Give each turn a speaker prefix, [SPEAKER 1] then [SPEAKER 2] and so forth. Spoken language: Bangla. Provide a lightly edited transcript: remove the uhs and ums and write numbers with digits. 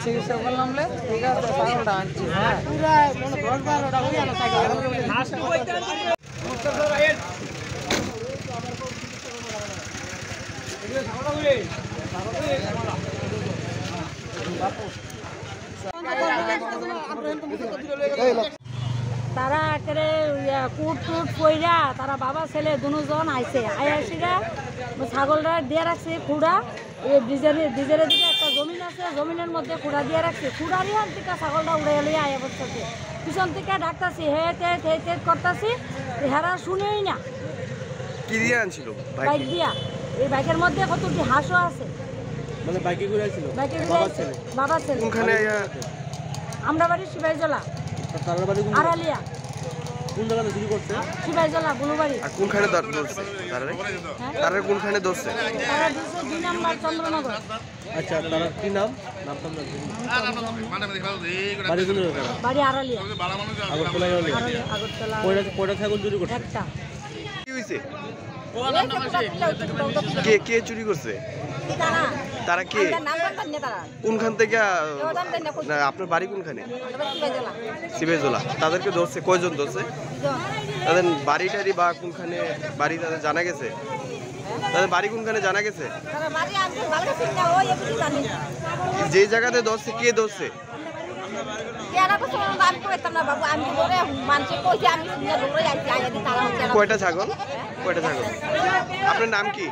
[SPEAKER 1] চিকিৎসা করলাম ঠিক আছে পাগলটা আনছি হ্যাঁ
[SPEAKER 2] তারা একেবারে কুট টুট পইরা তারা বাবা ছেলে দুজন আইছে আইসিরা ছাগলটা দিয়ে রাখছে খুঁড়া ব্রিজের দিকে একটা জমিন আছে জমিনের মধ্যে খুঁড়া দিয়ে রাখছে খুঁড়ার ইয়ার থেকে ছাগলটা উড়ে এলে আয়া বসতেছে পিছন থেকে ডাকতাছি হে তে করতেছি হেরা শুনেই না
[SPEAKER 3] কি দিয়ে আনছিল
[SPEAKER 2] বাইক দিয়া এই বাইকের মধ্যে কতটি হাঁসও আছে
[SPEAKER 3] মানে বাইকে ঘুরে ছিল
[SPEAKER 2] বাবা ছেলে
[SPEAKER 3] কোনখানে
[SPEAKER 2] আমরা বাড়ি শিবাইজলা
[SPEAKER 3] তার বাড়ি
[SPEAKER 2] আড়ালিয়া
[SPEAKER 3] কোন জায়গাতে চুরি করছে
[SPEAKER 2] শিবাইজলা বুলুবাড়ি
[SPEAKER 3] আর কোনখানে ধরছে তারা কোনখানে ধরছে
[SPEAKER 2] তারা 202 নাম্বার চন্দ্রনগর
[SPEAKER 3] আচ্ছা তার কি নাম নামটা বাড়ি কোন জায়গা
[SPEAKER 2] বাড়ি আড়ালিয়া
[SPEAKER 3] আগরতলা পয়টা ছাগল চুরি করছে
[SPEAKER 2] একটা
[SPEAKER 3] কি হইছে কে চুরি করছে তারা কে কোনখান থেকে আপনার বাড়ি কোনখানে শিবেজলা তাদেরকে ধরছে কয়জন ধরছে তাদের বাড়ি টাড়ি বা কোনখানে বাড়ি তাদের জানা গেছে তাদের বাড়ি কোনখানে জানা গেছে যে জায়গাতে ধরছে কে ধরছে কয়টা ছাগল আপনার নাম কি